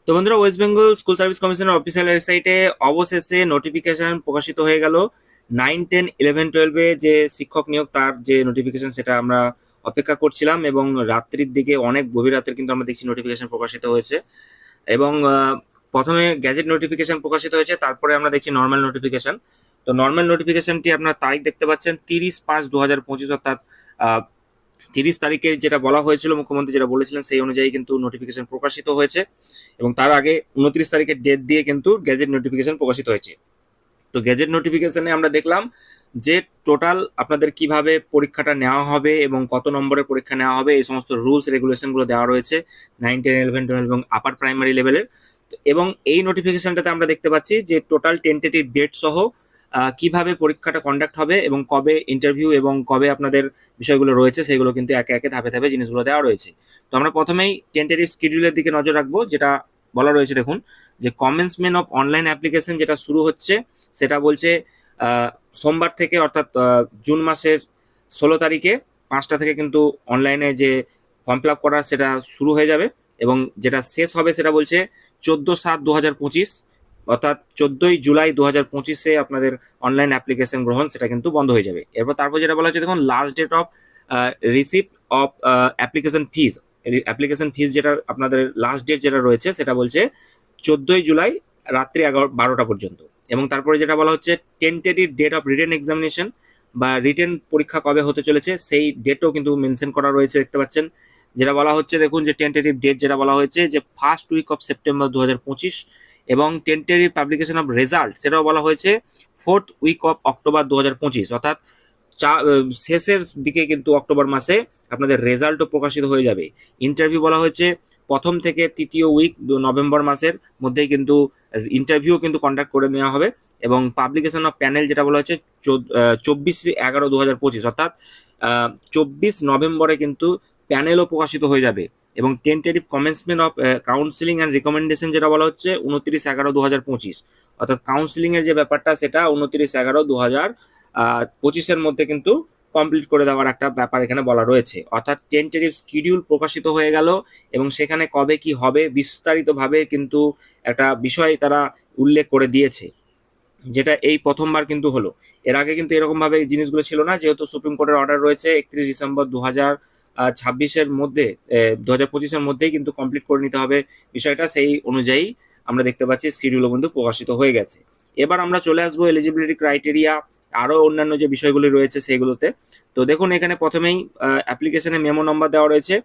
তো বন্ধুরা, West Bengal school service কমিশনের অফিসিয়াল ওয়েবসাইটে অবশেষে নোটিফিকেশন প্রকাশিত হয়ে গেল। 9, 10, 11, 12 যে শিক্ষক নিয়োগ তার যে নোটিফিকেশন সেটা আমরা অপেক্ষা করছিলাম, এবং রাত্রির দিকে অনেক গভীর রাতের কিন্তু আমরা দেখছি নোটিফিকেশন প্রকাশিত হয়েছে। এবং প্রথমে গ্যাজেট নোটিফিকেশন প্রকাশিত হয়েছে, তারপরে আমরা দেখছি নর্মাল নোটিফিকেশন। তো নর্মাল নোটিফিকেশনটি আপনার তারিখ দেখতে পাচ্ছেন 30/5/2025, অর্থাৎ 30 তারিখে যেটা বলা হয়েছিল, মুখ্যমন্ত্রী যেটা বলেছিলেন সেই অনুযায়ী কিন্তু নোটিফিকেশন প্রকাশিত হয়েছে। এবং তার আগে 29 তারিখের ডেট দিয়ে কিন্তু গ্যাজেট নোটিফিকেশন প্রকাশিত হয়েছে। তো গ্যাজেট নোটিফিকেশনে আমরা দেখলাম যে টোটাল আপনাদের কিভাবে পরীক্ষাটা নেওয়া হবে এবং কত নম্বরের পরীক্ষা নেওয়া হবে, এই সমস্ত রুলস রেগুলেশনগুলো দেওয়া রয়েছে 9, 10, 11, 12 এবং আপার প্রাইমারি লেভেলের। এবং এই নোটিফিকেশনটাতে আমরা দেখতে পাচ্ছি যে টোটাল টেন্টেটিভ ডেট সহ কিভাবে পরীক্ষাটা কন্ডাক্ট হবে এবং কবে ইন্টারভিউ এবং কবে আপনাদের বিষয়গুলো রয়েছে সেগুলো কিন্তু একে একে ধাপে ধাপে জিনিসগুলো দেওয়া রয়েছে। তো আমরা প্রথমেই টেন্টেটিভ শিডিউলের দিকে নজর রাখবো, যেটা বলা রয়েছে দেখুন যে কমেন্সমেন্ট অফ অনলাইন অ্যাপ্লিকেশন যেটা শুরু হচ্ছে, সেটা বলছে সোমবার থেকে, অর্থাৎ জুন মাসের 16 তারিখে 5টা থেকে কিন্তু অনলাইনে যে ফর্ম ফিল আপ করা সেটা শুরু হয়ে যাবে। এবং যেটা শেষ হবে সেটা বলছে 14/7/2025, অর্থাৎ 14ই জুলাই 2025 আপনাদের অনলাইন অ্যাপ্লিকেশন গ্রহণ সেটা কিন্তু বন্ধ হয়ে যাবে। তারপর যেটা বলা হচ্ছে দেখুন, last date of receipt of application fees. Application fees যেটা আপনাদের লাস্ট ডেট যেটা রয়েছে সেটা বলছে 14ই জুলাই রাত্রি 12টা পর্যন্ত। এবং তারপরে যেটা বলা হচ্ছে tentative date of written examination, বা রিটেন পরীক্ষা কবে হতে চলেছে সেই ডেটও কিন্তু মেনশন করা রয়েছে, দেখতে পাচ্ছেন। যেটা বলা হচ্ছে দেখুন যে টেন্টেটিভ ডেট যেটা বলা হয়েছে যে ফার্স্ট উইক অফ সেপ্টেম্বর 2025, এবং টেন্টেটিভ পাবলিকেশন অফ রেজাল্ট সেটাও বলা হয়েছে 4th উইক অফ অক্টোবর 2025, অর্থাৎ শেষের দিকে কিন্তু অক্টোবর মাসে আপনাদের রেজাল্টও প্রকাশিত হয়ে যাবে। ইন্টারভিউ বলা হয়েছে প্রথম থেকে তৃতীয় উইক নভেম্বর মাসের মধ্যেই কিন্তু ইন্টারভিউ কিন্তু কন্ডাক্ট করে নেওয়া হবে। এবং পাবলিকেশন অফ প্যানেল যেটা বলা হচ্ছে 24/11/2025, অর্থাৎ 24 নভেম্বরে কিন্তু প্যানেলও প্রকাশিত হয়ে যাবে। এবং tentative commencement of counselling and recommendation যেটা বলা হচ্ছে 29/11/2025, অর্থাৎ কাউন্সিলিং এর যে ব্যাপারটা সেটা 29/11/2025 মধ্যে কিন্তু কমপ্লিট করে দেওয়ার একটা ব্যাপার এখানে বলা রয়েছে। অর্থাৎ টেন্টেটিভ শিডিউল প্রকাশিত হয়ে গেল, এবং সেখানে কবে কি হবে বিস্তারিতভাবে কিন্তু একটা বিষয় তারা উল্লেখ করে দিয়েছে, যেটা এই প্রথমবার কিন্তু হলো। এর আগে কিন্তু এরকম ভাবে জিনিসগুলো ছিল না, যেহেতু সুপ্রিম কোর্টের অর্ডার রয়েছে 31 ডিসেম্বর 2026-এর মধ্যে, 2025-এর মধ্যেই কিন্তু কমপ্লিট করে নিতে হবে বিষয়টা, সেই অনুযায়ী আমরা দেখতে পাচ্ছি শিডিউলও কিন্তু প্রকাশিত হয়ে গেছে। এবার আমরা চলে আসবো এলিজিবিলিটি ক্রাইটেরিয়া, আরও অন্যান্য যে বিষয়গুলি রয়েছে সেগুলোতে। তো দেখুন এখানে প্রথমেই অ্যাপ্লিকেশনে মেমো নম্বর দেওয়া রয়েছে,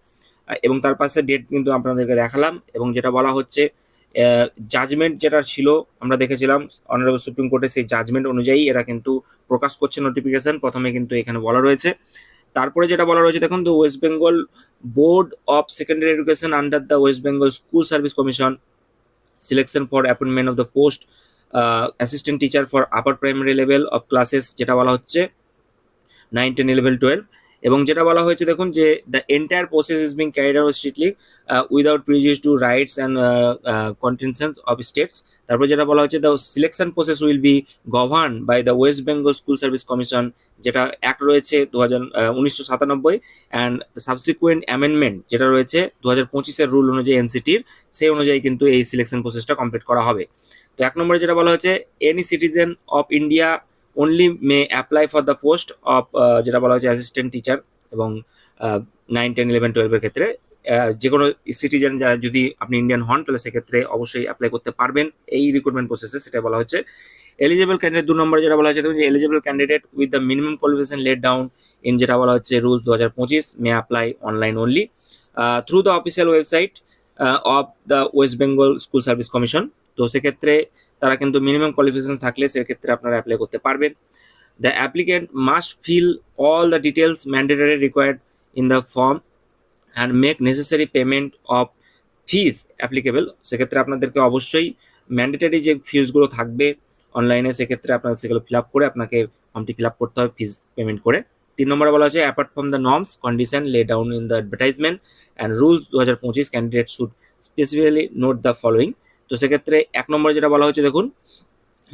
এবং তার পাশে ডেট কিন্তু আপনাদেরকে দেখালাম। এবং যেটা বলা হচ্ছে জাজমেন্ট যেটা ছিল আমরা দেখেছিলাম অনারেবল সুপ্রিম কোর্টের, সেই জাজমেন্ট অনুযায়ী এরা কিন্তু প্রকাশ করছে নোটিফিকেশন, প্রথমে কিন্তু এখানে বলা রয়েছে। তারপরে যেটা বলা রয়েছে দেখুন, the West Bengal board of secondary education under the West Bengal school service commission selection for appointment of the post assistant teacher for upper primary level of classes, যেটা বলা হচ্ছে 9, 10, 11, 12। এবং যেটা বলা হয়েছে দেখুন যে the entire process is being carried out strictly without prejudice to rights and contentions of states. তারপর যেটা বলা হচ্ছে the selection process will be govern by the West Bengal school service Commission, যেটা অ্যাক্ট রয়েছে 1997, অ্যান্ড সাবসিকুয়েন্ট অ্যামেন্ডমেন্ট যেটা রয়েছে 2025-এর rule অনুযায়ী এনসিটির, সেই অনুযায়ী কিন্তু এই সিলেকশন প্রসেসটা কমপ্লিট করা হবে। তো 1 নম্বরে যেটা বলা হচ্ছে any citizen of India only may apply for the post of যেটা বলা হচ্ছে অ্যাসিস্ট্যান্ট টিচার। এবং 9, 10, 11, 12-এর ক্ষেত্রে যে কোনো সিটিজেন যারা, যদি আপনি ইন্ডিয়ান হন তাহলে সেক্ষেত্রে অবশ্যই অ্যাপ্লাই করতে পারবেন এই রিক্রুটমেন্ট প্রসেসে, সেটা বলা হচ্ছে। এলিজিবল ক্যান্ডিডেট 2 নম্বরে যেটা বলা হচ্ছে যে eligible candidate with the minimum qualification laid down in, যেটা বলা হচ্ছে rules 2025 may apply online only through the official website of the West Bengal school service commission. তো সেক্ষেত্রে তারা কিন্তু মিনিমাম কোয়ালিফিকেশন থাকলে সেক্ষেত্রে আপনারা অ্যাপ্লাই করতে পারবেন। The applicant must fill all the details mandatory required in the form and make necessary payment of fees applicable. সেক্ষেত্রে আপনাদেরকে অবশ্যই ম্যান্ডেটরি যে ফিজগুলো থাকবে অনলাইনে, সেক্ষেত্রে আপনার সেগুলো ফিল আপ করে আপনাকে ফর্মটি ফিল আপ করতে হবে ফিজ পেমেন্ট করে। 3 নম্বরে বলা হচ্ছে apart from the norms condition lay down in the advertisement and rules 2025 candidate should specifically note the following. তো সেক্ষেত্রে 1 নম্বরে যেটা বলা হচ্ছে দেখুন,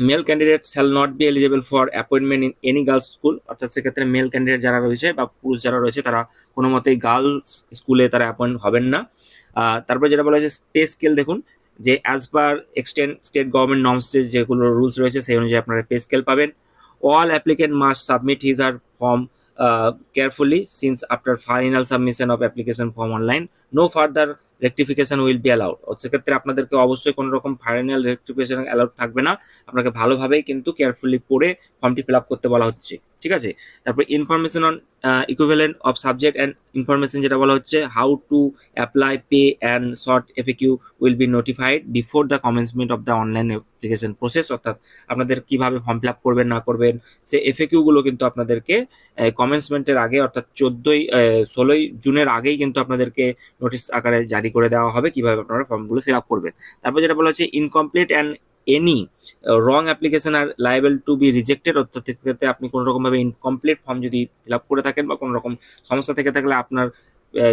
male candidate shall not be eligible for appointment in any girls school, অর্থাৎ সেক্ষেত্রে মেল ক্যান্ডিডেট যারা রয়েছে বা পুরুষ যারা রয়েছে তারা কোনো মতেই গার্লস স্কুলে তারা অ্যাপয়েন্ট হবেন না। তারপরে যেটা বলা হয়েছে পে স্কেল দেখুন, যে as per extend state government নর্মসের যেগুলো রুলস রয়েছে সেই অনুযায়ী আপনারা পে স্কেল পাবেন। All applicant must submit his or form carefully since after final submission of application form online no further rectification will be allowed। সেক্ষেত্রে আপনাদেরকে অবশ্যই কোনো রকম ফাইনাল রেক্টিফিকেশন অ্যালাউড থাকবে না, আপনাকে ভালোভাবেই কিন্তু কেয়ারফুলি পড়ে ফর্মটি ফিল আপ করতে বলা হচ্ছে, ঠিক আছে। তারপর information on equivalent of subject and information যেটা বলা হচ্ছে how to apply pay and short FAQ will be notified before the commencement of the online application process. অর্থাৎ আপনাদের কিভাবে ফর্ম ফিল আপ করবেন না করবেন সে এফএকিউগুলো কিন্তু আপনাদেরকে কমেন্সমেন্টের আগে অর্থাৎ 16ই জুনের আগেই কিন্তু আপনাদেরকে নোটিশ আকারে জারি করে দেওয়া হবে কিভাবে আপনারা ফর্মগুলো ফিল আপ করবেন। তারপর যেটা বলা হচ্ছে incomplete and any wrong application are liable to be rejected. অর্থাৎ ক্ষেত্রে আপনি কোনো রকমভাবে ইনকমপ্লিট ফর্ম যদি ফিল আপ করে থাকেন বা কোনো রকম সমস্যা থেকে থাকলে আপনার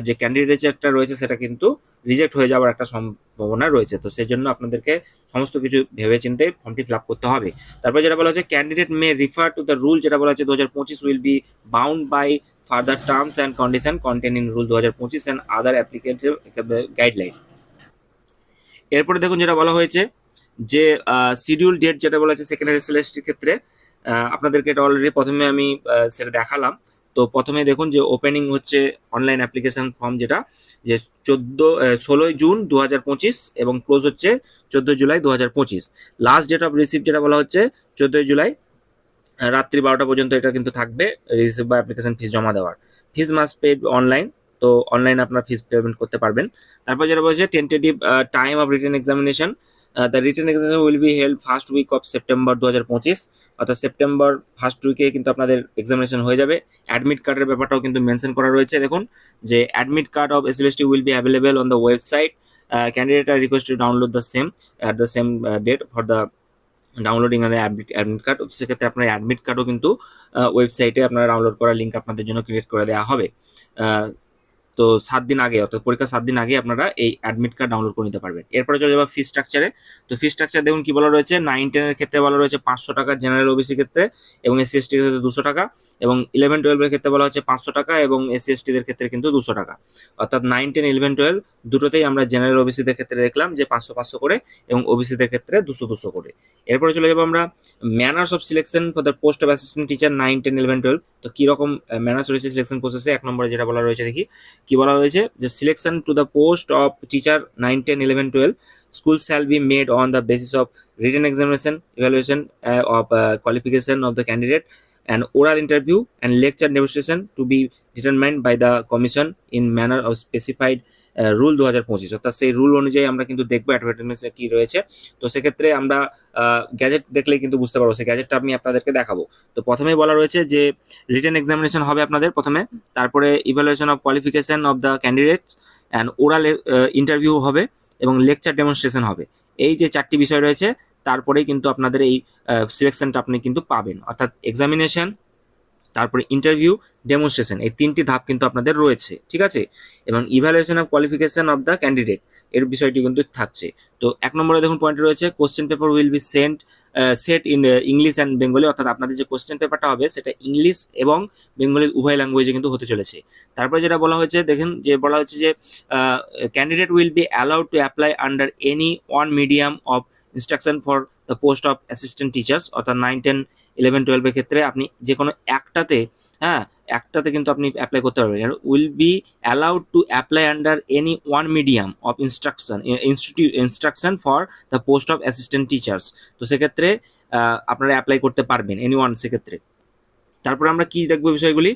যে ক্যান্ডিডেটটা রয়েছে সেটা কিন্তু রিজেক্ট হয়ে যাওয়ার একটা সম্ভাবনা রয়েছে। তো সেই জন্য আপনাদেরকে সমস্ত কিছু ভেবে চিন্তে ফর্মটি ফিল আপ করতে হবে। তারপর যেটা বলা হচ্ছে candidate may refer to the rule, যেটা বলা হচ্ছে 2025 will be bound by further terms and condition contain in rule 2025 and other applicable guideline. এরপরে দেখুন যেটা বলা হয়েছে যে শিডিউল ডেট যেটা বলা হচ্ছে সেকেন্ডারি এসএলএসটির ক্ষেত্রে আপনাদেরকে এটা অলরেডি প্রথমে আমি সেটা দেখালাম। তো প্রথমে দেখুন যে ওপেনিং হচ্ছে অনলাইন অ্যাপ্লিকেশন ফর্ম যেটা যে 16ই জুন 2025 এবং ক্লোজ হচ্ছে 14 July 2025। Last date of receive যেটা বলা হচ্ছে 14 জুলাই রাত্রি 12টা পর্যন্ত এটা কিন্তু থাকবে রিসিভ বা অ্যাপ্লিকেশন ফিস জমা দেওয়ার। ফিস মাস্ট পেড অনলাইন, তো অনলাইন আপনার ফিস পেমেন্ট করতে পারবেন। তারপর যেটা বলছে tentative time of written examination, the written examination will be held first week of September 2025। অর্থাৎ সেপ্টেম্বর ফার্স্ট উইকে কিন্তু আপনাদের এক্সামিনেশন হয়ে যাবে। অ্যাডমিট কার্ডের ব্যাপারটাও কিন্তু মেনশন করা রয়েছে। দেখুন যে admit card of SLST will be available on the website, candidate are request to download the same at the same date for the downloading admit card. সেক্ষেত্রে আপনার অ্যাডমিট কার্ডও কিন্তু ওয়েবসাইটে আপনারা ডাউনলোড করার লিঙ্ক আপনাদের জন্য ক্রিয়েট করে দেওয়া হবে। তো 7 দিন আগে অর্থাৎ পরীক্ষা 7 দিন আগে আপনারা এই অ্যাডমিট কার্ড ডাউনলোড করে নিতে পারবেন। এরপরে চলে যাবো ফি স্ট্রাকচারে। তো ফি স্ট্রাকচার দেখুন কি বলা রয়েছে 9-10 ক্ষেত্রে বলা রয়েছে 500 টাকা জেনারেল ওবিসি ক্ষেত্রে এবং এসসি এসটি ক্ষেত্রে 200 টাকা, এবং 11-12 ক্ষেত্রে বলা হচ্ছে 500 টাকা এবং এসসি এসটিদের ক্ষেত্রে কিন্তু 200 টাকা। অর্থাৎ 9-10-11-12 দুটোতেই আমরা জেনারেল ওবিসিদের ক্ষেত্রে দেখলাম যে 500-500 করে এবং ওবিসিদের ক্ষেত্রে 200-200 করে। এরপরে চলে যাবো আমরা manners of selection for the post of assistant teacher 9-10-11-12। তো কীরকম ম্যানার্স রয়েছে সিলেকশন প্রসেসে, 1 নম্বরে যেটা বলা রয়েছে দেখি কি বলা হয়েছে যে selection to the post of teacher 9-10-11-12 schools shall be made on the basis of written examination evaluation of qualification of the candidate and oral interview and lecture demonstration to be determined by the commission in manner of specified rule 2025। অর্থাৎ সেই rule অনুযায়ী আমরা কিন্তু দেখবো অ্যাডভার্টাইজমেন্টে কি রয়েছে। তো সেক্ষেত্রে আমরা গ্যাজেট দেখলেই কিন্তু বুঝতে পারবো, সেই গ্যাজেটটা আমি আপনাদেরকে দেখাবো। তো প্রথমেই বলা রয়েছে যে রিটেন এক্সামিনেশন হবে আপনাদের প্রথমে, তারপরে evaluation of qualification of the candidates and oral interview হবে এবং লেকচার ডেমনস্ট্রেশন হবে। এই যে 4টি বিষয় রয়েছে তারপরেই কিন্তু আপনাদের এই সিলেকশনটা আপনি কিন্তু পাবেন। অর্থাৎ এক্সামিনেশন, তারপরে ইন্টারভিউ, ডেমনস্ট্রেশন, এই 3টি ধাপ কিন্তু আপনাদের রয়েছে, ঠিক আছে। এবং evaluation of qualification of the candidate এর বিষয়টি কিন্তু থাকছে। তো 1 নম্বরে দেখুন পয়েন্ট রয়েছে question paper will be set in English and Bengali. অর্থাৎ আপনাদের যে কোশ্চেন পেপারটা হবে সেটা ইংলিশ এবং বেঙ্গলির উভয় ল্যাঙ্গুয়েজে কিন্তু হতে চলেছে। তারপরে যেটা বলা হয়েছে দেখেন যে বলা হচ্ছে যে candidate will be allowed to apply under any one medium of instruction for the post of assistant teachers. অর্থাৎ 9-10-11-12 এর ক্ষেত্রে আপনি যে কোনো একটাতে কিন্তু আপনি অ্যাপ্লাই করতে পারবেন। Will be allowed to apply under any one medium of instruction for the post of assistant teachers. তো সেক্ষেত্রে আপনারা অ্যাপ্লাই করতে পারবেন এনি ওয়ান সেক্ষেত্রে। তারপরে আমরা কি দেখবো বিষয়গুলি,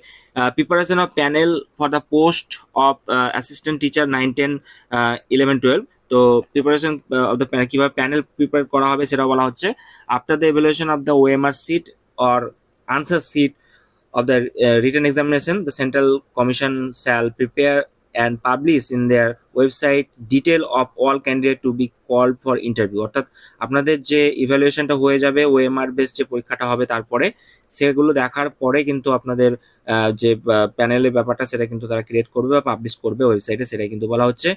preparation of panel for the post of assistant teacher 9-10-11-12। তো প্রিপারেশন অফ দ্য প্যানেল, কীভাবে প্যানেল প্রিপেয়ার করা হবে সেটাও বলা হচ্ছে। After the evaluation of the OMR sheet or answer sheet of the written examination, the Central Commission shall prepare and publish in their website detail of all candidate to be called for interview। অর্থাৎ আপনাদের যে ইভ্যালুয়েশনটা হয়ে যাবে OMR base যে পরীক্ষাটা হবে তারপরে সেগুলো দেখার পরে কিন্তু আপনাদের যে প্যানেলের ব্যাপারটা সেটা কিন্তু তারা ক্রিয়েট করবে বা পাবলিশ করবে ওয়েবসাইটে, সেটাই কিন্তু বলা হচ্ছে।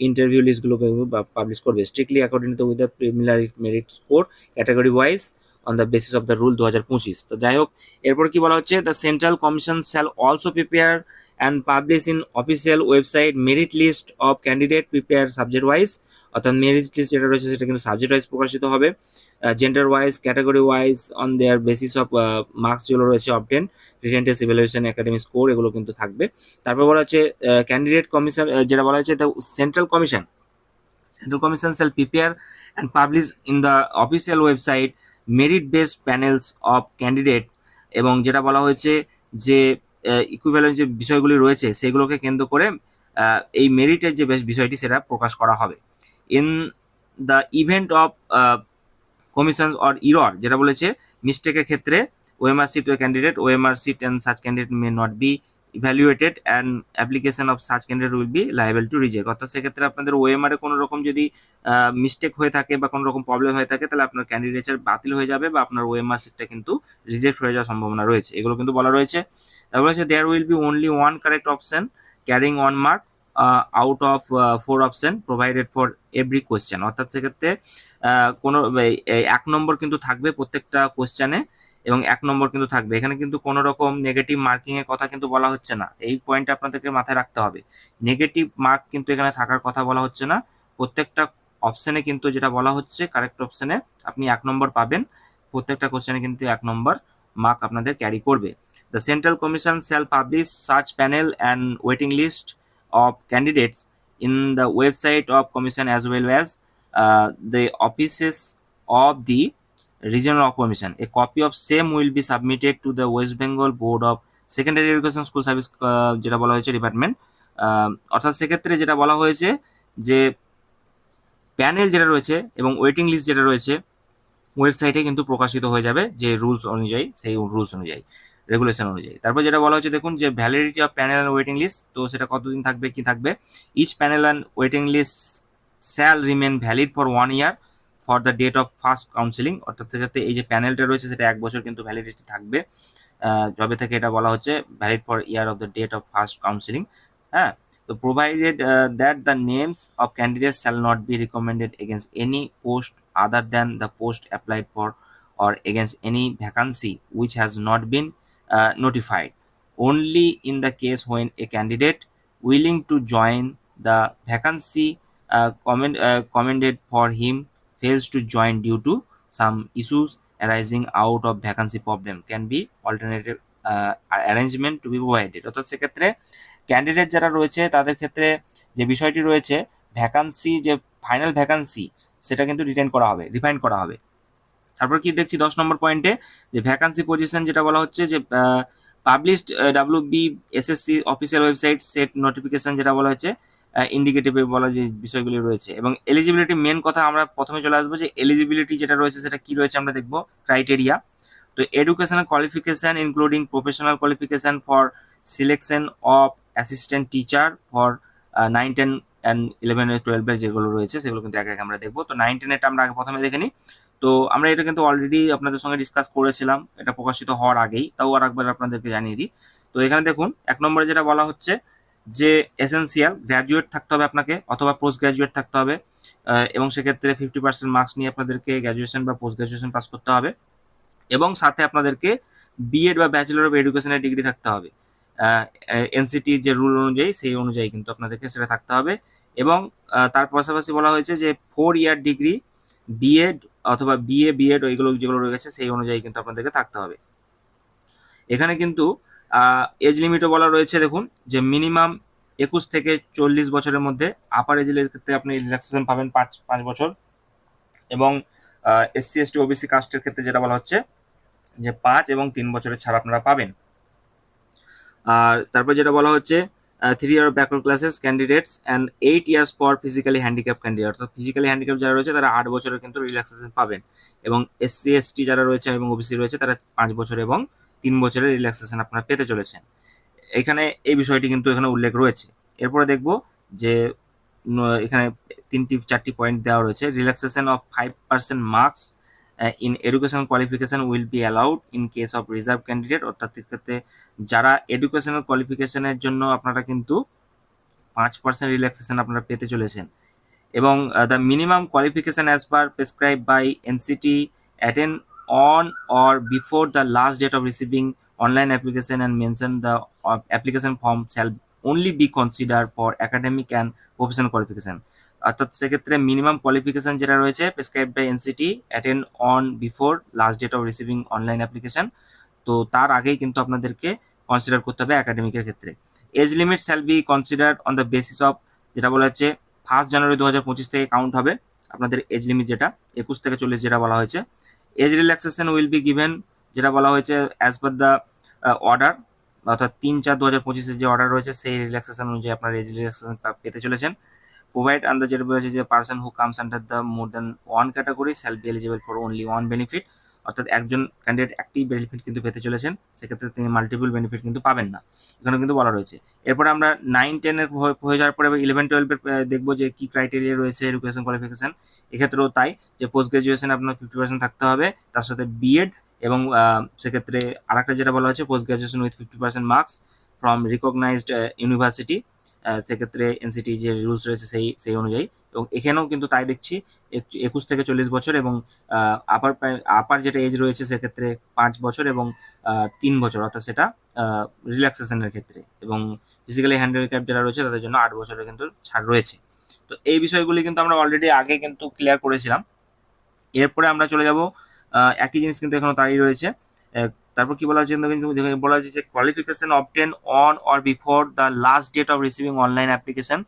ইন্টারভিউ লিস্টগুলো কিন্তু পাবলিশ করবে strictly according to with the preliminary merit score category wise on the basis of the rule 2025। তো যাই হোক, এরপর কি বলা হচ্ছে, the central commission shall also prepare and publish in official website merit list of candidate prepare subject wise, অর্থাৎ merit list যেটা রয়েছে সেটা কিন্তু সাবজেক্ট ওয়াইজ প্রকাশিত হবে, gender wise, category wise, on their basis of marks যেগুলো রয়েছে obtain, written test, evaluation, academic score, এগুলো কিন্তু থাকবে। তারপর বলা হচ্ছে ক্যান্ডিডেট কমিশন, যেটা বলা হচ্ছে the central commission shall prepare and publish in the official website merit based panels of candidates, এবং যেটা বলা হয়েছে যে ইকুইভ্যালেন্ট যে বিষয়গুলি রয়েছে সেগুলোকে কেন্দ্র করে এই মেরিটের যে বিষয়টি সেটা প্রকাশ করা হবে। In the event of commission or error, যেটা বলেছে মিস্টেকের ক্ষেত্রে OMR sheet candidate, OMR sheet and such candidate may not be evaluated and application of such candidate will be liable to reject. অর্থাৎ সেক্ষেত্রে আপনাদের ওএমআর এ কোনো রকম যদি মিস্টেক হয়ে থাকে বা কোনো রকম প্রবলেম হয়ে থাকে তাহলে আপনার ক্যান্ডিডেচার বাতিল হয়ে যাবে বা আপনার ওএমআর সিটটা কিন্তু রিজেক্ট হয়ে যাওয়ার সম্ভাবনা রয়েছে, এগুলো কিন্তু বলা রয়েছে। তারপর হচ্ছে there will be only one correct option carrying one mark out of 4 option provided for every question. অর্থাৎ সেক্ষেত্রে কোনো 1 নম্বর কিন্তু থাকবে প্রত্যেকটা কোয়েশ্চেনে, এবং 1 নম্বর কিন্তু থাকবে। এখানে কিন্তু কোনো রকম নেগেটিভ মার্কিং এর কথা কিন্তু বলা হচ্ছে না, এই পয়েন্টটা আপনাদেরকে মাথায় রাখতে হবে। নেগেটিভ মার্ক কিন্তু এখানে থাকার কথা বলা হচ্ছে না, প্রত্যেকটা অপশনে কিন্তু যেটা বলা হচ্ছে কারেক্ট অপশনে আপনি 1 নম্বর পাবেন, প্রত্যেকটা কোশ্চেনে কিন্তু 1 নম্বর মার্ক আপনাদের ক্যারি করবে। The central commission shall publish such panel and waiting list of candidates in the website of commission as well as the offices of the regional commission. A copy of same will be submitted to the West Bengal Board of Secondary Education School Service, যেটা বলা হয়েছে department. অর্থাৎ সেক্ষেত্রে যেটা বলা হয়েছে যে panel যেটা রয়েছে এবং ওয়েটিং লিস্ট যেটা রয়েছে ওয়েবসাইটে কিন্তু প্রকাশিত হয়ে যাবে যে রুলস অনুযায়ী, সেই রুলস অনুযায়ী, রেগুলেশন অনুযায়ী। তারপর যেটা বলা হচ্ছে দেখুন যে validity of panel and waiting list, তো সেটা কতদিন থাকবে কি থাকবে, each panel and waiting list shall remain valid for 1 year for the date of first counselling. অর্থাৎ সেক্ষেত্রে এই যে প্যানেলটা রয়েছে সেটা 1 বছর কিন্তু ভ্যালিডিটি থাকবে, যবে থেকে এটা বলা হচ্ছে valid for year of the date of first counselling. হ্যাঁ, তো provided that the names of candidates shall not be recommended against any post other than the post applied for or against any vacancy which has not been notified, only in the case when a candidate willing to join the vacancy commended for him fails to join due to some issues arising out of vacancy problem can be alternative arrangement to be provided। অর্থাৎ সেক্ষেত্রে candidate যারা রয়েছে তাদের ক্ষেত্রে যে বিষয়টি রয়েছে vacancy, যে ফাইনাল ভ্যাকান্সি সেটা কিন্তু রিটেন করা হবে, রিফাইন করা হবে। তারপর কি দেখছি 10 নম্বর পয়েন্টে যে ভ্যাকান্সি পজিশন যেটা বলা হচ্ছে যে published WBSSC official website set notification, যেটা বলা হচ্ছে ইন্ডিকেটিভে বলা যে বিষয়গুলি রয়েছে। এবং এলিজিবিলিটি, মেন কথা আমরা প্রথমে চলে আসবো যে এলিজিবিলিটি যেটা রয়েছে সেটা কি রয়েছে আমরা দেখবো ক্রাইটেরিয়া। তো educational qualification including professional qualification for selection of assistant teacher for 9, 10 and 11 আর 12 যেগুলো রয়েছে সেগুলো কিন্তু একে একে আমরা দেখবো। তো 9, 10 এটা আমরা আগে প্রথমে দেখে নিই। তো আমরা এটা কিন্তু অলরেডি আপনাদের সঙ্গে ডিসকাস করেছিলাম এটা প্রকাশিত হওয়ার আগেই, তাও আর একবার আপনাদেরকে জানিয়ে দিই। তো এখানে দেখুন 1 নম্বরে যেটা বলা হচ্ছে যে এসেন্সিয়াল গ্র্যাজুয়েট থাকতে হবে আপনাকে অথবা পোস্ট গ্র্যাজুয়েট থাকতে হবে, এবং সেক্ষেত্রে 50% মার্কস নিয়ে আপনাদেরকে গ্র্যাজুয়েশন বা পোস্ট গ্র্যাজুয়েশন পাস করতে হবে, এবং সাথে আপনাদেরকে বিএড বা ব্যাচেলর অফ এডুকেশনের ডিগ্রি থাকতে হবে। এনসিটি যে রুল অনুযায়ী সেই অনুযায়ী কিন্তু আপনাদেরকে সেটা থাকতে হবে। এবং তার পাশাপাশি বলা হয়েছে যে 4 ইয়ার ডিগ্রি বিএড অথবা বিএড এইগুলো যেগুলো রয়েছে সেই অনুযায়ী কিন্তু আপনাদেরকে থাকতে হবে। এখানে কিন্তু এজ লিমিটও বলা রয়েছে দেখুন যে মিনিমাম 21 থেকে 40 বছরের মধ্যে, আপার এজ ক্ষেত্রে আপনি রিল্যাক্সেশন পাবেন 5 বছর, এবং SC ST OBC কাস্টের ক্ষেত্রে যেটা বলা হচ্ছে যে 5 এবং 3 বছরের ছাড় আপনারা পাবেন। আর তারপর যেটা বলা হচ্ছে 3 year backward classes candidates and 8 years for physically handicap candidate, অর্থাৎ ফিজিক্যালি হ্যান্ডিক্যাপ যারা রয়েছে তারা 8 বছরের কিন্তু রিল্যাক্সেশন পাবেন, এবং SC ST যারা রয়েছে এবং OBC রয়েছে তারা 5 বছর এবং 3 বছরের রিল্যাক্সেশন আপনারা পেতে চলেছেন। এখানে এই বিষয়টি কিন্তু এখানে উল্লেখ রয়েছে। এরপরে দেখব যে এখানে 3-4টি পয়েন্ট দেওয়া রয়েছে। Relaxation of 5% marks in educational qualification will be allowed in case of reserve candidate, অর্থাৎ ক্ষেত্রে যারা এডুকেশনাল কোয়ালিফিকেশনের জন্য আপনারা কিন্তু 5% রিল্যাক্সেশন আপনারা পেতে চলেছেন। এবং the minimum qualification as per prescribe by NCT attend on or before the last date of receiving online application and mention the application form shall only be considered for academic and professional qualification. অর্থাৎ সেক্ষেত্রে minimum qualification যেটা রয়েছে prescribe by NCT attend on before last date of receiving online application, তো তার আগেই কিন্তু আপনাদেরকে consider করতে হবে একাডেমিকের ক্ষেত্রে। Age limit shall be considered on the basis of, যেটা বলা হচ্ছে 1 জানুয়ারি 2025 থেকে কাউন্ট হবে আপনাদের এজ লিমিট, যেটা 21 থেকে 40 যেটা বলা হয়েছে। Age relaxation will be given, যেটা বলা হয়েছে অ্যাজ পার দ্য অর্ডার, অর্থাৎ 3/4/2025 যে অর্ডার রয়েছে সেই রিল্যাক্সেশন অনুযায়ী আপনার এজ রিল্যাক্সেশন পেতে চলেছেন। প্রোভাইড আন্ডার, যেটা বলেছে যে person who comes under the more than one category shall be eligible for only one benefit, অর্থাৎ একজন ক্যান্ডিডেট একটি বেনিফিট কিন্তু পেতে চলেছেন, সেক্ষেত্রে তিনি মাল্টিপল বেনিফিট কিন্তু পাবেন না, এখানে কিন্তু বলা রয়েছে। এরপরে আমরা 9-10 হয়ে যাওয়ার পরে 11-12 দেখবো যে কি ক্রাইটেরিয়া রয়েছে এডুকেশন কোয়ালিফিকেশন। এক্ষেত্রেও তাই, যে পোস্ট গ্রাজুয়েশন আপনার 50% থাকতে হবে, তার সাথে বিএড, এবং সেক্ষেত্রে আরেকটা যেটা বলা হচ্ছে post graduation with 50% marks from recognised university, সেক্ষেত্রে এনসিটি যে রুলস রয়েছে সেই অনুযায়ী। এবং এখানেও কিন্তু তাই দেখছি 21 থেকে 40 বছর, এবং আপার যেটা এজ রয়েছে সেক্ষেত্রে 5 বছর এবং 3 বছর, অর্থাৎ সেটা রিল্যাক্সেশনের ক্ষেত্রে, এবং ফিজিক্যালি হ্যান্ডিক্যাপ যারা রয়েছে তাদের জন্য 8 বছরের কিন্তু ছাড় রয়েছে। তো এই বিষয়গুলি কিন্তু আমরা অলরেডি আগে কিন্তু ক্লিয়ার করেছিলাম। এরপরে আমরা চলে যাব, একই জিনিস কিন্তু এখনো তাই রয়েছে। তারপর কি বলা হচ্ছে কিন্তু বলা হচ্ছে যে qualification obtain on or before the last date of receiving online application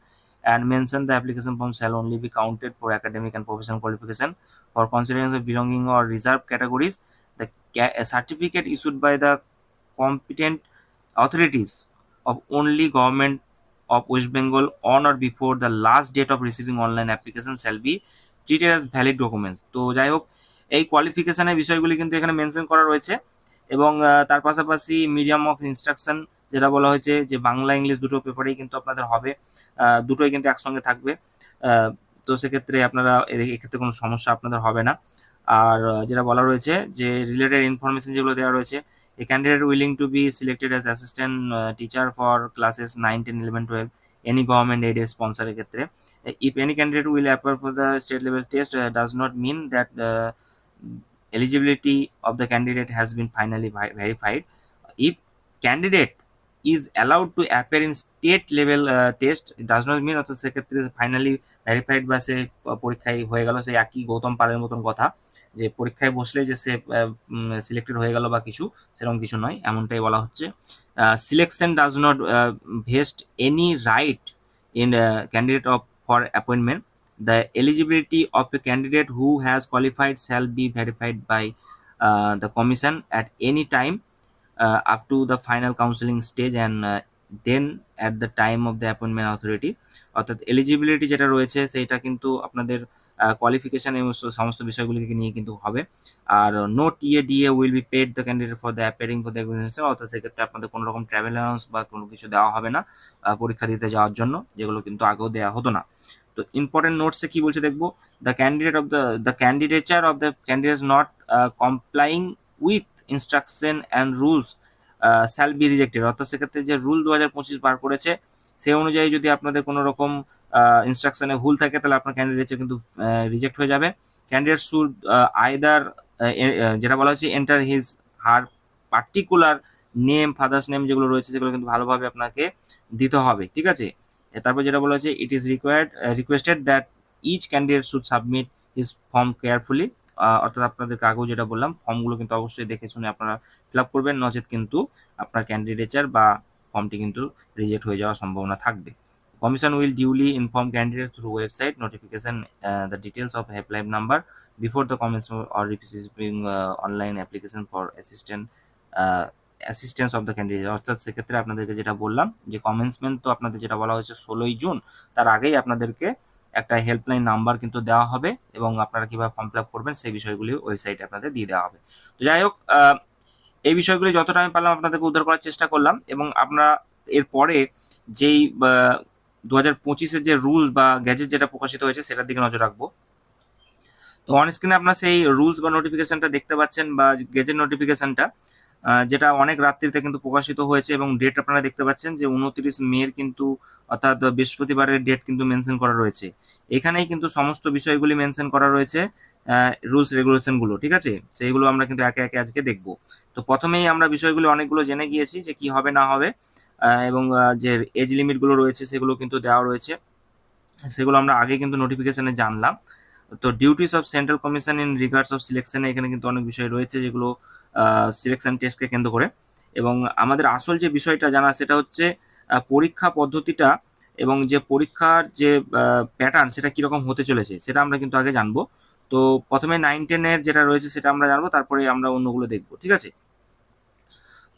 and mention the application form shall only be counted for academic and professional qualification for consideration of belonging or reserved categories. The a certificate issued by the competent authorities of only government of West Bengal on or before the last date of receiving online application shall be treated as valid documents. তো যাই হোক, এই কোয়ালিফিকেশনের বিষয়গুলি কিন্তু এখানে mention করা রয়েছে, এবং তার পাশাপাশি মিডিয়াম অফ ইনস্ট্রাকশন যেটা বলা হয়েছে যে বাংলা ইংলিশ দুটো পেপারেই কিন্তু আপনাদের হবে, দুটোই কিন্তু একসঙ্গে থাকবে। তো সেক্ষেত্রে আপনারা এক্ষেত্রে কোনো সমস্যা আপনাদের হবে না। আর যেটা বলা রয়েছে যে রিলেটেড ইনফরমেশন যেগুলো দেওয়া রয়েছে, a candidate willing to be selected as assistant teacher for classes 9, 10, 11, 12 any government aided স্পন্সরের ক্ষেত্রে। If any candidate will appear for the state level test does not mean that eligibility of the candidate has been finally verified. If candidate is allowed to appear in state level test, it does not mean অর্থাৎ সেক্ষেত্রে finally verified বা সে পরীক্ষায় হয়ে গেল, সেই একই গৌতম পালের মতন কথা, যে পরীক্ষায় বসলে যে সে সিলেক্টেড হয়ে গেল বা কিছু, সেরকম কিছু নয়, এমনটাই বলা হচ্ছে। Selection does not vest any right in candidate of for appointment. The eligibility of a candidate who has qualified shall be verified by the commission at any time up to the final counseling stage and then at the time of the appointment authority. অর্থাৎ eligibility যেটা রয়েছে সেটা কিন্তু আপনাদের qualification এবং সমস্ত বিষয়গুলিকে নিয়ে কিন্তু হবে। আর no TA will be paid the candidate for the appearing for the examination, অর্থাৎ সেক্ষেত্রে আপনাদের কোনো রকম ট্রাভেল অ্যালাউন্স বা কোনো কিছু দেওয়া হবে না পরীক্ষা দিতে যাওয়ার জন্য, যেগুলো কিন্তু আগেও দেওয়া হতো না। তো ইম্পর্টেন্ট নোটসে কি বলছে দেখবো, the candidate of the candidature of the candidates not কমপ্লাইং with instruction and rules shall be rejected, অর্থাৎ সেক্ষেত্রে যে রুল 2025 বার করেছে সেই অনুযায়ী যদি আপনাদের কোনো রকম ইনস্ট্রাকশনে ভুল থাকে তাহলে আপনার ক্যান্ডিডেটে কিন্তু রিজেক্ট হয়ে যাবে। ক্যান্ডিডেট শুড আইদার, যেটা বলা হচ্ছে enter his her particular name, father's name যেগুলো রয়েছে সেগুলো কিন্তু ভালোভাবে আপনাকে দিতে হবে, ঠিক আছে। তারপর যেটা বলা হচ্ছে it is requested that each candidate should submit his form carefully, অর্থাৎ আপনাদেরকে আগেও যেটা বললাম ফর্মগুলো কিন্তু অবশ্যই দেখে শুনে আপনারা ফিল আপ করবেন, নচেত কিন্তু আপনার ক্যান্ডিডেচার বা ফর্মটি কিন্তু রিজেক্ট হয়ে যাওয়ার সম্ভাবনা থাকবে। Commission will duly inform candidates through website notification the details of helpline number before the commencement or receiving online application for assistance of the candidate, অর্থাৎ সেক্ষেত্রে আপনাদেরকে যেটা বললাম যে কমেন্সমেন্ট তো আপনাদের যেটা বলা হয়েছে 16ই জুন, তার আগেই আপনাদেরকে একটা হেল্পলাইন নাম্বার কিন্তু দেওয়া হবে, এবং আপনারা কিভাবে ফর্ম ফিল আপ করবেন সেই বিষয়গুলি ওয়েবসাইটে আপনাদের দিয়ে দেওয়া হবে। তো যাই হোক, এই বিষয়গুলি যতটা আমি পারলাম আপনাদেরকে উদ্ধার করার চেষ্টা করলাম, এবং আপনারা এরপরে যেই 2025-এর যে রুলস বা গ্যাজেট যেটা প্রকাশিত হয়েছে সেটার দিকে নজর রাখবো। তো অন স্ক্রিনে আপনারা সেই রুলস বা নোটিফিকেশনটা দেখতে পাচ্ছেন, বা গ্যাজেট নোটিফিকেশনটা যেটা অনেক রাত্রিতে কিন্তু প্রকাশিত হয়েছে, এবং ডেট আপনারা দেখতে পাচ্ছেন যে 29 মের কিন্তু, অর্থাৎ বৃহস্পতিবারের ডেট কিন্তু মেনশন করা রয়েছে। এখানেই কিন্তু সমস্ত বিষয়গুলি মেনশন করা রয়েছে রুলস রেগুলেশনগুলো, ঠিক আছে, সেইগুলো আমরা কিন্তু একে একে আজকে দেখব। তো প্রথমেই আমরা বিষয়গুলো অনেকগুলো জেনে গিয়েছি যে কি হবে না হবে, এবং যে এজ লিমিটগুলো রয়েছে সেগুলো কিন্তু দেওয়া রয়েছে, সেগুলো আমরা আগে কিন্তু নোটিফিকেশনে জানলাম। তো duties of central commission in regards of সিলেকশনে এখানে কিন্তু অনেক বিষয় রয়েছে যেগুলো সিলেকশন টেস্টকে কেন্দ্র করে। এবং আমাদের আসল যে বিষয়টা জানা সেটা হচ্ছে পরীক্ষা পদ্ধতিটা এবং যে পরীক্ষার যে প্যাটার্ন সেটা কীরকম হতে চলেছে সেটা আমরা কিন্তু আগে জানবো। তো প্রথমে 9-10-এর যেটা রয়েছে সেটা আমরা জানবো, তারপরে আমরা অন্যগুলো দেখবো, ঠিক আছে।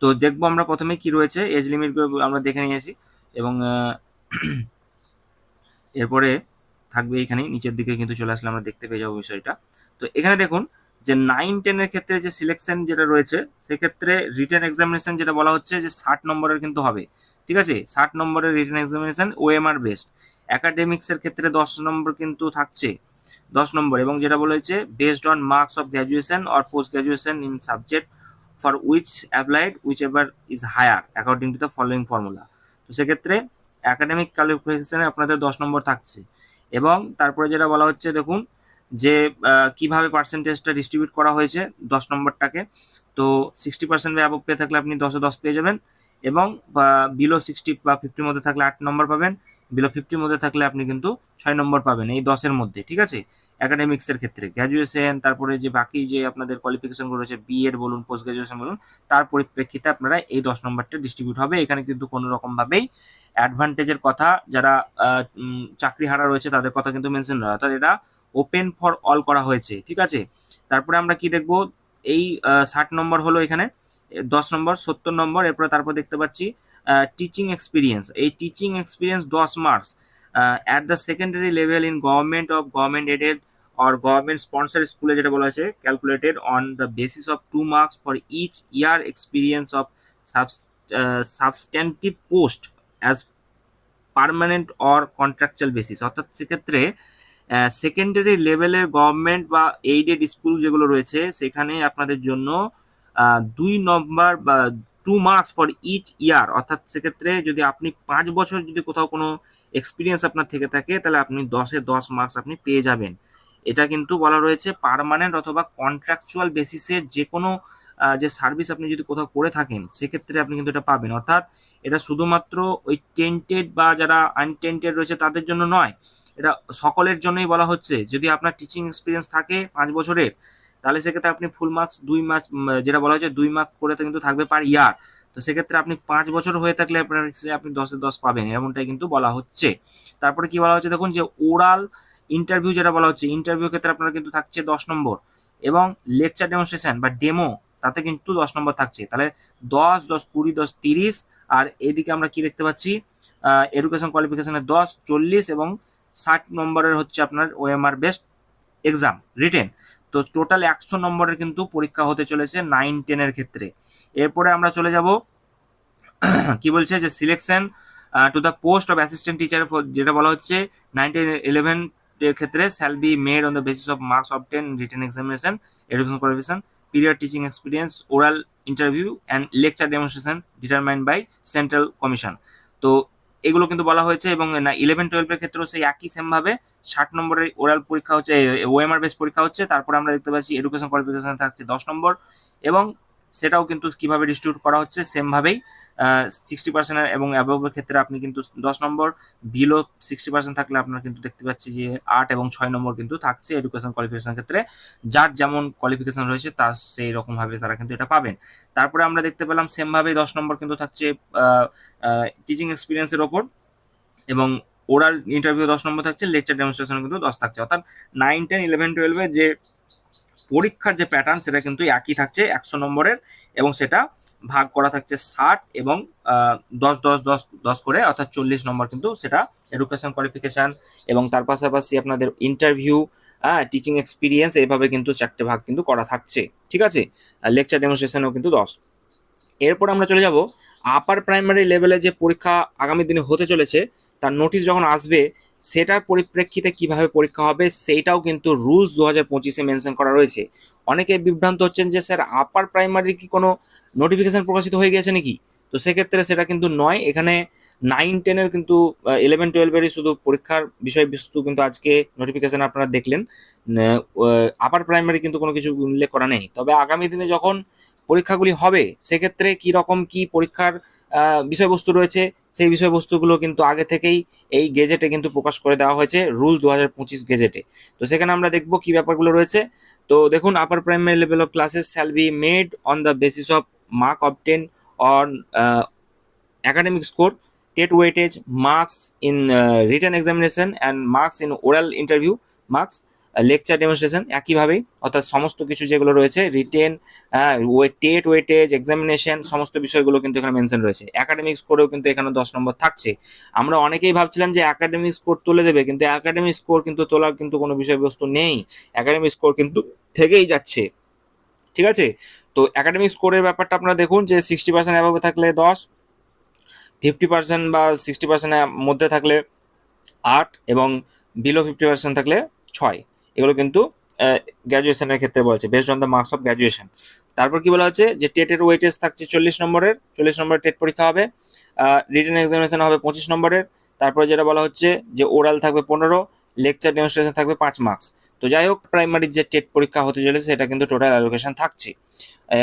তো দেখবো আমরা প্রথমে কি রয়েছে, এজ লিমিটগুলো আমরা দেখে নিয়েছি, এবং এরপরে থাকবে এখানে নিচের দিকে কিন্তু চলে আসলে আমরা দেখতে পেয়ে যাবো বিষয়টা। তো এখানে দেখুন যে 9-10-এর ক্ষেত্রে যে সিলেকশন যেটা রয়েছে সেক্ষেত্রে রিটেন এক্সামিনেশন যেটা বলা হচ্ছে যে 60 নম্বরের কিন্তু হবে, ঠিক আছে। 60 নম্বরের রিটেন এক্সামিনেশন ওএমআর বেসড। একাডেমিক্সের ক্ষেত্রে 10 নম্বর কিন্তু থাকছে, 10 নম্বর, এবং যেটা বলা হয়েছে based on marks of graduation or post graduation in subject for which applied which ever is higher according to the following formula. তো সেক্ষেত্রে একাডেমিক কোয়ালিফিকেশনে আপনাদের 10 নম্বর থাকছে। এবং তারপরে যেটা বলা হচ্ছে দেখুন যে কিভাবে পার্সেন্টেজটা ডিস্ট্রিবিউট করা হয়েছে 10 নম্বরটাকে। তো 60% বা অ্যাবভ পেয়ে থাকলে আপনি 10-এ 10 পেয়ে যাবেন, এবং বিলো 60 বা 50-র মধ্যে থাকলে 8 নম্বর পাবেন, বিলো 50-র মধ্যে থাকলে আপনি কিন্তু 6 নম্বর পাবেন এই 10-এর মধ্যে, ঠিক আছে। একাডেমিক্সের ক্ষেত্রে গ্র্যাজুয়েশন, তারপরে যে বাকি যে আপনাদের কোয়ালিফিকেশনগুলো রয়েছে বিএড বলুন, পোস্ট গ্র্যাজুয়েশন বলুন, তার পরিপ্রেক্ষিতে আপনারা এই 10 নম্বরটা ডিস্ট্রিবিউট হবে। এখানে কিন্তু কোনো রকমভাবেই অ্যাডভান্টেজের কথা যারা চাকরি হারা রয়েছে তাদের কথা কিন্তু মেনশন নয়, অর্থাৎ এটা ওপেন ফর অল করা হয়েছে, ঠিক আছে। তারপরে আমরা কি দেখব, এই 60 নম্বর হলো এখানে, 10 নম্বর 70 নম্বর, এরপরে তারপর দেখতে পাচ্ছি টিচিং এক্সপিরিয়েন্স। এই teaching experience 10 marks at the secondary level in government aided or government sponsored স্কুলে যেটা বলা হয়েছে calculated on the basis of 2 marks for each year experience of substantive post as permanent or contractual basis. অর্থাৎ সেক্ষেত্রে secondary লেভেলের government বা aided school যেগুলো রয়েছে সেখানে আপনাদের জন্য 2 নম্বর বা 2 মার্কস ফর ইচ ইয়ার, অর্থাৎ সেক্ষেত্রে যদি আপনি 5 বছর যদি কোথাও কোনো এক্সপিরিয়েন্স আপনার থেকে থাকে তাহলে আপনি 10-এ 10 মার্কস আপনি পেয়ে যাবেন। এটা কিন্তু বলা রয়েছে পার্মানেন্ট অথবা কন্ট্রাকচুয়াল বেসিসের যে কোনো যে সার্ভিস আপনি যদি কোথাও করে থাকেন সেক্ষেত্রে আপনি কিন্তু এটা পাবেন। অর্থাৎ এটা শুধুমাত্র ওই টেন্টেড বা যারা আনটেন্টেড রয়েছে তাদের জন্য নয়, এটা সকলের জন্যই বলা হচ্ছে। যদি আপনার টিচিং এক্সপিরিয়েন্স থাকে 5 বছরের তাহলে সেক্ষেত্রে আপনি ফুল মার্কস 2 মার্কস যেটা বলা হয়েছে 2 মার্ক করে কিন্তু থাকবে পার ইয়ার। তো সেক্ষেত্রে আপনি 5 বছর হয়ে থাকলে আপনি 10-এ 10 পাবেন, এমনটাই কিন্তু বলা হচ্ছে। তারপরে কি বলা হচ্ছে দেখুন যে ওরাল ইন্টারভিউ যেটা বলা হচ্ছে, ইন্টারভিউ ক্ষেত্রে আপনার কিন্তু থাকছে 10 নম্বর, এবং লেকচার ডেমনস্ট্রেশন বা ডেমো তাতে কিন্তু 10 নম্বর থাকছে। তাহলে 10, 10, 20, 10, 30, আর এদিকে আমরা কি দেখতে পাচ্ছি এডুকেশন কোয়ালিফিকেশনের 10, 40 এবং 60 নম্বরের হচ্ছে আপনার ওএমআর বেসড এক্সাম রিটেন। তো টোটাল 100 নম্বরের কিন্তু পরীক্ষা হতে চলেছে 9-10-এর ক্ষেত্রে। এরপরে আমরা চলে যাব কি বলছে যে selection to the post of assistant teacher, যেটা বলা হচ্ছে 9-10-11 এর ক্ষেত্রে shall be made on the basis of marks obtained written examination, education qualification, period teaching experience, oral interview and lecture demonstration determined by central commission. তো এগুলো কিন্তু বলা হয়েছে। এবং 11-12-এর ক্ষেত্রেও সেই একই সেমভাবে 60 নম্বরের ওরাল পরীক্ষা হচ্ছে, ওএমআর বেস পরীক্ষা হচ্ছে। তারপরে আমরা দেখতে পাচ্ছি এডুকেশন কোয়ালিফিকেশন থাকছে 10 নম্বর, এবং সেটাও কিন্তু কিভাবে ডিস্ট্রিবিউট করা হচ্ছে সেমভাবেই 60% এবং অ্যাবভের ক্ষেত্রে আপনি কিন্তু 10 নম্বর, বিলো 60% থাকলে আপনার কিন্তু দেখতে পাচ্ছি যে 8 এবং 6 নম্বর কিন্তু থাকছে এডুকেশন কোয়ালিফিকেশন ক্ষেত্রে। যার যেমন কোয়ালিফিকেশন রয়েছে তার সেই রকমভাবে তারা কিন্তু এটা পাবেন। তারপরে আমরা দেখতে পেলাম সেমভাবেই 10 নম্বর কিন্তু থাকছে টিচিং এক্সপিরিয়েন্সের ওপর, এবং ওরাল ইন্টারভিউ 10 নম্বর থাকছে, লেকচার ডেমনস্ট্রেশন কিন্তু 10 থাকছে। অর্থাৎ 9-10-11-12-এর যে পরীক্ষার যে প্যাটার্ন সেটা কিন্তু একই থাকছে 100 নম্বরের, এবং সেটা ভাগ করা থাকছে 60 এবং 10-10-10-10 করে, অর্থাৎ 40 নম্বর কিন্তু সেটা এডুকেশন কোয়ালিফিকেশন, এবং তার পাশাপাশি আপনাদের ইন্টারভিউ, টিচিং এক্সপিরিয়েন্স, এইভাবে কিন্তু 4টে ভাগ কিন্তু করা থাকছে, ঠিক আছে। লেকচার ডেমনস্ট্রেশনও কিন্তু 10। এরপর আমরা চলে যাব আপার প্রাইমারি লেভেলে যে পরীক্ষা আগামী দিনে হতে চলেছে তার নোটিশ যখন আসবে সেটার পরিপ্রেক্ষিতে কিভাবে পরীক্ষা হবে সেইটাও কিন্তু রুলস 2025-এ মেনশন করা রয়েছে। অনেকে বিভ্রান্ত হচ্ছেন যে স্যার আপার প্রাইমারি কি কোনো নোটিফিকেশন প্রকাশিত হয়ে গেছে নাকি, তো সেক্ষেত্রে সেটা কিন্তু নয়, এখানে 9-10-এর কিন্তু 11-12-এরই শুধু পরীক্ষার বিষয়বস্তু কিন্তু আজকে নোটিফিকেশন আপনারা দেখলেন। আপার প্রাইমারি কিন্তু কোনো কিছু উল্লেখ করা নেই। তবে আগামী দিনে যখন পরীক্ষাগুলি হবে সেক্ষেত্রে কি রকম কি পরীক্ষার বিষয়বস্তু রয়েছে সেই বিষয়বস্তুগুলো কিন্তু আগে থেকেই এই গেজেটে কিন্তু প্রকাশ করে দেওয়া হয়েছে, রুল 2025 গেজেটে। তো সেখানে আমরা দেখব কি ব্যাপারগুলো রয়েছে। তো দেখুন, আপার primary level of classes shall be made on the basis of mark obtain on academic score, TET weightage, marks in written examination and marks in oral interview, marks lecture demonstration একইভাবেই, অর্থাৎ সমস্ত কিছু যেগুলো রয়েছে রিটেন, টেট ওয়েটেজ, এক্সামিনেশন, সমস্ত বিষয়গুলো কিন্তু এখানে মেনশন রয়েছে। একাডেমিক স্কোরেও কিন্তু এখানে 10 নম্বর থাকছে। আমরা অনেকেই ভাবছিলাম যে একাডেমিক স্কোর তুলে দেবে, কিন্তু একাডেমিক স্কোর কিন্তু তোলার কিন্তু কোনো বিষয়বস্তু নেই, একাডেমিক স্কোর কিন্তু থেকেই যাচ্ছে। ঠিক আছে, তো একাডেমিক স্কোরের ব্যাপারটা আপনারা দেখুন যে 60% অ্যাভাবে থাকলে 10, 50% বা 60%-এর মধ্যে থাকলে 8 এবং বিলো 50% থাকলে 6। এগুলো কিন্তু গ্র্যাজুয়েশনের ক্ষেত্রে বলছে based on the marks of graduation. তারপর কি বলা হচ্ছে যে টেটের ওয়েটেজ থাকছে 40 নম্বরের, 40 নম্বরের টেট পরীক্ষা হবে, রিটেন এক্সামিনেশন হবে 25 নম্বরের। তারপরে যেটা বলা হচ্ছে যে ওরাল থাকবে 15, লেকচার ডেমনস্ট্রেশন থাকবে 5 মার্কস। তো যাই হোক, প্রাইমারির যে টেট পরীক্ষা হতে চলেছে সেটা কিন্তু টোটাল অ্যালোকেশন থাকছে।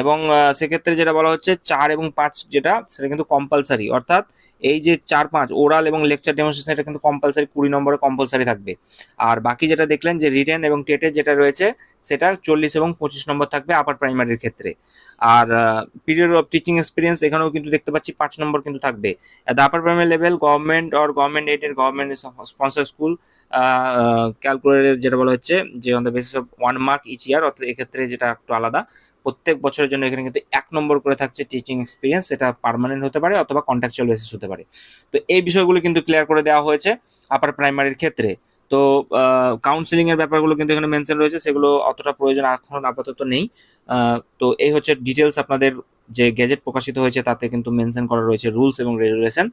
এবং সেক্ষেত্রে যেটা বলা হচ্ছে 4 এবং 5 যেটা সেটা কিন্তু কম্পালসারি, অর্থাৎ এই যে 4-5 ওরাল এবং লেকচার ডেমনস্ট্রেশন এটা কিন্তু কম্পালসারি, 20 নম্বরে কম্পালসারি থাকবে। আর বাকি যেটা দেখলেন যে রিটেন এবং টেটে যেটা রয়েছে সেটা 40 এবং 25 নম্বর থাকবে আপার প্রাইমারির ক্ষেত্রে। আর পিরিয়ড অফ টিচিং এক্সপিরিয়েন্স এখানেও কিন্তু দেখতে পাচ্ছি 5 নম্বর কিন্তু থাকবে। The upper primary level government or government aided government sponsor school calculated, যেটা বলা হচ্ছে যে on the basis of 1 mark each year, অর্থাৎ এক্ষেত্রে যেটা একটু আলাদা, প্রত্যেক বছরের জন্য এখানে কিন্তু 1 নম্বর করে থাকছে টিচিং এক্সপিরিয়েন্স, সেটা পার্মানেন্ট হতে পারে অথবা কন্ট্রাকচুয়াল বেসিস হতে পারে। তো এই বিষয়গুলো কিন্তু ক্লিয়ার করে দেওয়া হয়েছে আপার প্রাইমারির ক্ষেত্রে। তো কাউন্সিলিং এর ব্যাপারগুলো কিন্তু এখানে মেনশন রয়েছে, সেগুলো অতটা প্রয়োজন এখন আপাতত নেই। তো এই হচ্ছে ডিটেলস, আপনাদের যে গেজেট প্রকাশিত হয়েছে তাতে কিন্তু মেনশন করা রয়েছে রুলস এবং রেগুলেশন।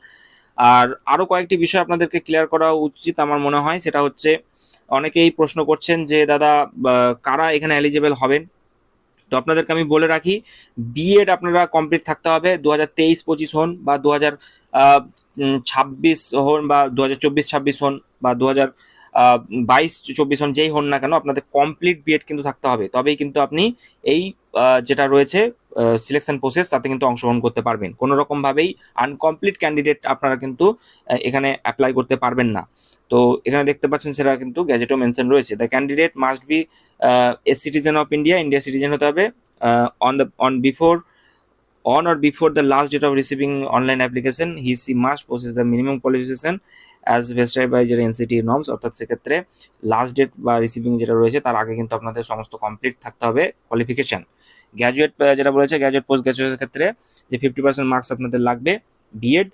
আর আরো কয়েকটি বিষয় আপনাদেরকে ক্লিয়ার করা উচিত আমার মনে হয়, সেটা হচ্ছে অনেকেই প্রশ্ন করছেন যে দাদা কারা এখানে এলিজিবল হবেন। তো আপনাদেরকে আমি বলে রাখি, বিএড আপনারা কমপ্লিট থাকতে হবে, 2023-25 হন বা 2026 হন বা 2024-26 হন বা 2022-24 হন, যেই হন না কেন আপনাদের কমপ্লিট বিএড কিন্তু থাকতে হবে, তবেই কিন্তু আপনি এই যেটা রয়েছে সিলেকশন প্রসেস তাতে কিন্তু অংশগ্রহণ করতে পারবেন। কোনো রকমভাবেই আনকমপ্লিট ক্যান্ডিডেট আপনারা কিন্তু এখানে অ্যাপ্লাই করতে পারবেন না। তো এখানে দেখতে পাচ্ছেন সেটা কিন্তু গ্যাজেটও মেনশন রয়েছে, the candidate must B a citizen of India, India citizen হতে হবে, on or before the last date of receiving online application he must possess the minimum qualification as prescribed by যেটা এনসিটি নর্মস, অর্থাৎ সেক্ষেত্রে last date বা receiving যেটা রয়েছে তার আগে কিন্তু আপনাদের সমস্ত কমপ্লিট থাকতে হবে কোয়ালিফিকেশন। গ্র্যাজুয়েট যেটা বলেছে গ্র্যাজুয়েট পোস্ট গ্র্যাজুয়েটের ক্ষেত্রে যে 50% মার্কস আপনাদের লাগবে বিএড,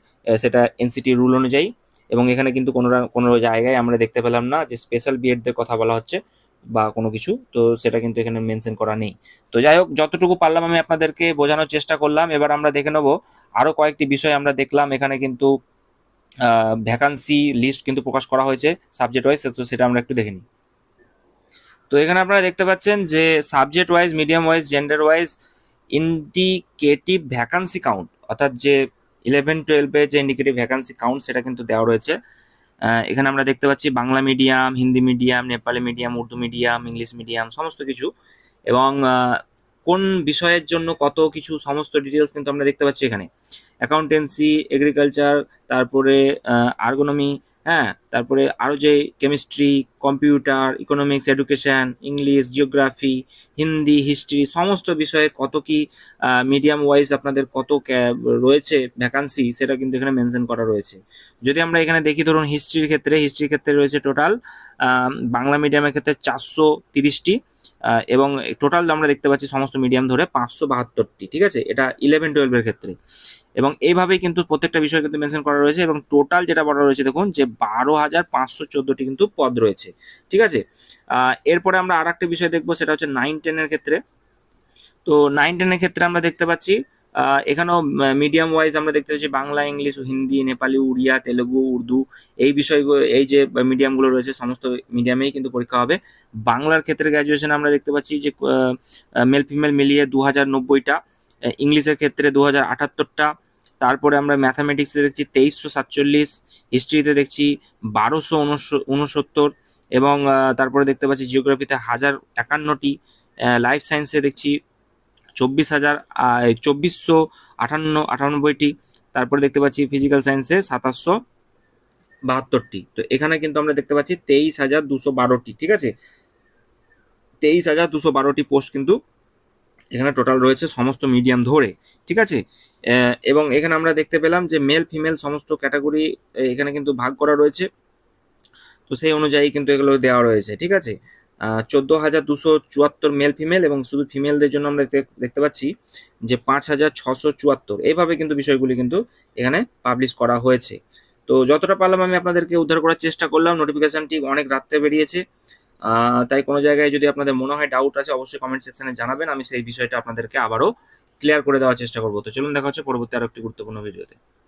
সেটা এনসিটি রুল অনুযায়ী। এবং এখানে কিন্তু কোনো জায়গায় আমরা দেখতে পেলাম না যে স্পেশাল বিএডদের কথা বলা হচ্ছে বা কোনো কিছু, তো সেটা কিন্তু এখানে মেনশন করা নেই। তো যাই হোক, যতটুকু পারলাম আমি আপনাদেরকে বোঝানোর চেষ্টা করলাম। এবার আমরা দেখে নেব আরও কয়েকটি বিষয়। আমরা দেখলাম এখানে কিন্তু ভ্যাকান্সি লিস্ট কিন্তু প্রকাশ করা হয়েছে সাবজেক্ট ওয়াইজ, তো সেটা আমরা একটু দেখে নিই। তো এখানে আপনারা দেখতে পাচ্ছেন যে subject wise, medium wise, gender wise indicative vacancy count, অর্থাৎ যে 11-12-এর যে ইন্ডিকেটিভ ভ্যাকান্সি কাউন্ট সেটা কিন্তু দেওয়া রয়েছে। এখানে আমরা দেখতে পাচ্ছি Bangla medium, Hindi medium, Nepali medium, Urdu medium, English medium, সমস্ত কিছু, এবং কোন বিষয়ের জন্য কত কিছু সমস্ত ডিটেলস কিন্তু আমরা দেখতে পাচ্ছি এখানে। অ্যাকাউন্টেন্সি, এগ্রিকালচার, তারপরে আর্গোনমি, হ্যাঁ, তারপরে আরও যে chemistry, computer, economics, education, English, geography, Hindi, history, সমস্ত বিষয়ে কত কি মিডিয়াম ওয়াইজ আপনাদের কত রয়েছে ভ্যাকান্সি সেটা কিন্তু এখানে মেনশন করা রয়েছে। যদি আমরা এখানে দেখি, ধরুন হিস্ট্রির ক্ষেত্রে রয়েছে টোটাল বাংলা মিডিয়ামের ক্ষেত্রে 430টি, এবং টোটাল আমরা দেখতে পাচ্ছি সমস্ত মিডিয়াম ধরে 572টি। ঠিক আছে, এটা 11-12-এর ক্ষেত্রে। এবং এইভাবেই কিন্তু প্রত্যেকটা বিষয় কিন্তু মেনশন করা রয়েছে, এবং টোটাল যেটা বলা রয়েছে দেখুন যে 12,514টি কিন্তু পদ রয়েছে। ঠিক আছে, এরপরে আমরা আর একটা বিষয় দেখবো, সেটা হচ্ছে 9-10-এর ক্ষেত্রে। তো 9-10-এর ক্ষেত্রে আমরা দেখতে পাচ্ছি এখানেও মিডিয়াম ওয়াইজ আমরা দেখতে পাচ্ছি বাংলা, ইংলিশ, হিন্দি, নেপালি, উড়িয়া, তেলেগু, উর্দু, এই বিষয়গুলো, এই যে মিডিয়ামগুলো রয়েছে সমস্ত মিডিয়ামেই কিন্তু পরীক্ষা হবে। বাংলার ক্ষেত্রে গ্র্যাজুয়েশন আমরা দেখতে পাচ্ছি যে মেল ফিমেল মিলিয়ে 2090টা, ইংলিশের ক্ষেত্রে 2078টা, তারপরে আমরা ম্যাথামেটিক্সে দেখছি 2347, হিস্ট্রিতে দেখছি 1269, এবং তারপরে দেখতে পাচ্ছি জিওগ্রাফিতে 1051টি, লাইফ সায়েন্সে দেখছি 2498টি, তারপরে দেখতে পাচ্ছি ফিজিক্যাল সায়েন্সে 2772টি। তো এখানে কিন্তু আমরা দেখতে পাচ্ছি 23,212টি, ঠিক আছে, 23,212টি পোস্ট কিন্তু এখানে টোটাল রয়েছে সমস্ত মিডিয়াম ধরে, ঠিক আছে। এবং এখানে আমরা দেখতে পেলাম যে মেল ফিমেল সমস্ত ক্যাটাগরি এখানে কিন্তু ভাগ করা রয়েছে, তো সেই অনুযায়ী কিন্তু এগুলো দেওয়া রয়েছে, ঠিক আছে। 14,274 মেল ফিমেল, এবং শুধু ফিমেলদের জন্য আমরা দেখতে পাচ্ছি যে 5,674, এইভাবে কিন্তু বিষয়গুলি কিন্তু এখানে পাবলিশ করা হয়েছে। তো যতটা পারলাম আমি আপনাদেরকে উদ্ধার করার চেষ্টা করলাম। নোটিফিকেশনটি অনেক রাত্রে বেরিয়েছে, তাই কোনো জায়গায় যদি আপনাদের মনে হয় ডাউট আছে অবশ্যই কমেন্ট সেকশনে জানাবেন, আমি সেই বিষয়টা আপনাদেরকে আবারও ক্লিয়ার করে দেওয়ার চেষ্টা করবো। তো চলুন দেখা হচ্ছে পরবর্তী আরো একটি গুরুত্বপূর্ণ ভিডিওতে।